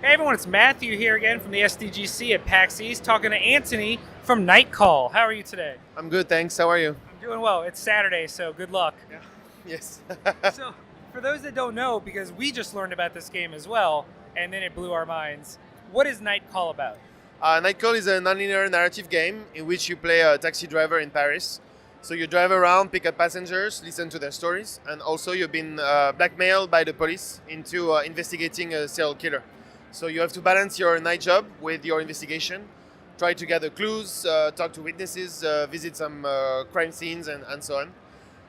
Hey everyone, it's Matthew here again from the SDGC at PAX East, talking to Anthony from Night Call. How are you today? I'm good, thanks. How are you? I'm doing well. It's Saturday, so good luck. Yeah. Yes. So, for those that don't know, because we just learned about this game as well, and then it blew our minds, what is Night Call about? Nightcall is a non-linear narrative game in which you play a taxi driver in Paris. So you drive around, pick up passengers, listen to their stories, and also you've been blackmailed by the police into investigating a serial killer. So you have to balance your night job with your investigation, try to gather clues, talk to witnesses, visit some crime scenes, and so on.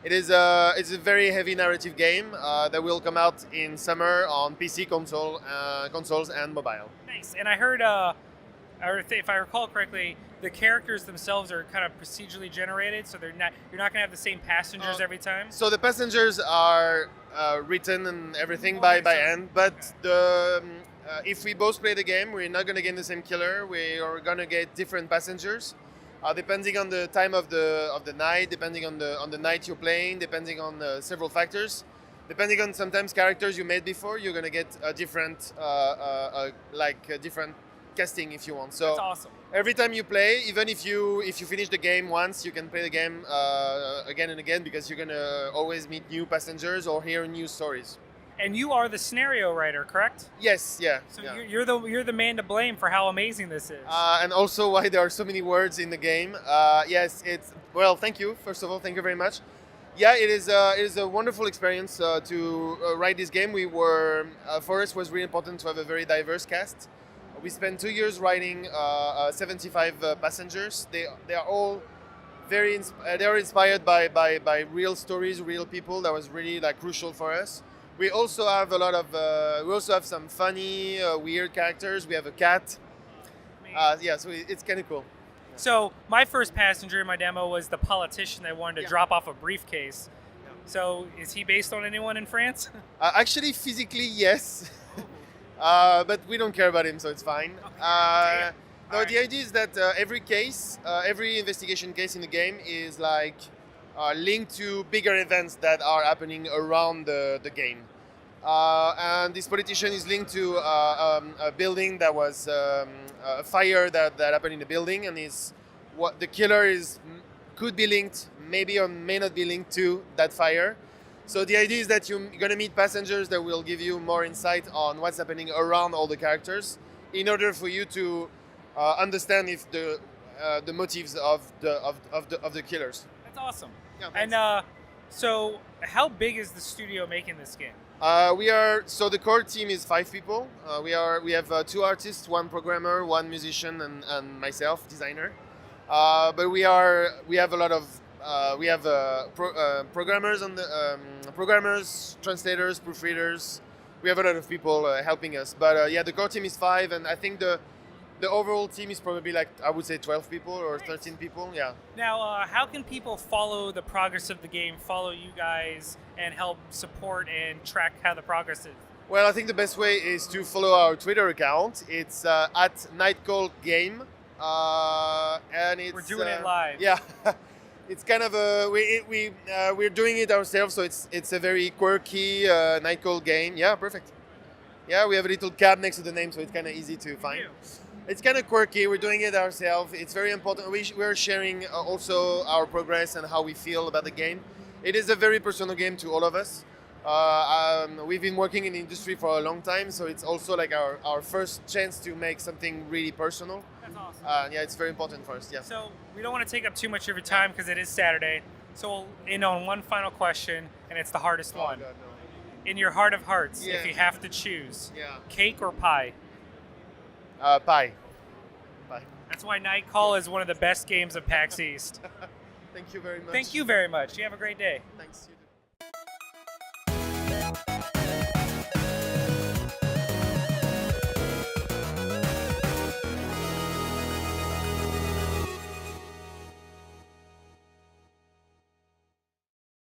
It's a very heavy narrative game that will come out in summer on PC, consoles, and mobile. Nice. And I heard, if I recall correctly, the characters themselves are kind of procedurally generated, so you're not going to have the same passengers every time. So the passengers are written and everything by hand, but if we both play the game, we're not going to get the same killer. We are going to get different passengers, depending on the time of the night, depending on the night you're playing, depending on several factors. Depending on sometimes characters you made before, you're going to get a different different casting if you want. So That's awesome. every time you play, even if you finish the game once, you can play the game again and again because you're gonna always meet new passengers or hear new stories. And you are the scenario writer, correct? Yes, yeah. So yeah. you're the man to blame for how amazing this is. And also why there are so many words in the game. Yes, it's well. Thank you. First of all, thank you very much. Yeah, it is a wonderful experience to write this game. For us was really important to have a very diverse cast. We spent 2 years writing 75 passengers. They are all they are inspired by real stories, real people. That was really crucial for us. We also have we also have some funny, weird characters. We have a cat. Yeah, so it's kind of cool. So my first passenger in my demo was the politician that wanted to drop off a briefcase. So is he based on anyone in France? Actually, physically, yes. But we don't care about him, so it's fine. No, the idea is that every investigation case in the game is linked to bigger events that are happening around the game. And this politician is linked to a building that was a fire that happened in the building, and what the killer could be linked, maybe or may not be linked to that fire. So the idea is that you're going to meet passengers that will give you more insight on what's happening around all the characters in order for you to understand if the motives of the killers. That's awesome. Yeah, and so how big is the studio making this game? The core team is 5 people. We have 2 artists, 1 programmer, 1 musician, and myself, designer. But we have a lot of programmers programmers, translators, proofreaders. We have a lot of people helping us. But the core team is 5, and I think the overall team is probably I would say 12 people or 13 people. Yeah. Now, how can people follow the progress of the game, follow you guys, and help support and track how the progress is? Well, I think the best way is to follow our Twitter account. It's at nightcallgame. And We're doing it live. Yeah. It's kind of we're doing it ourselves, so it's a very quirky Nightcall game. Yeah, perfect. Yeah, we have a little cat next to the name, so it's kind of easy to find. It's kind of quirky. We're doing it ourselves. It's very important. We're sharing also our progress and how we feel about the game. It is a very personal game to all of us. We've been working in the industry for a long time, so it's also our first chance to make something really personal. That's awesome. Yeah, it's very important for us. Yeah. So we don't want to take up too much of your time because it is Saturday. So we'll end on one final question, and it's the hardest one. God, no. In your heart of hearts, Yeah. if you have to choose, Yeah. cake or pie? Pie. That's why Night Call is one of the best games of PAX East. Thank you very much. Thank you very much. You have a great day. Thanks.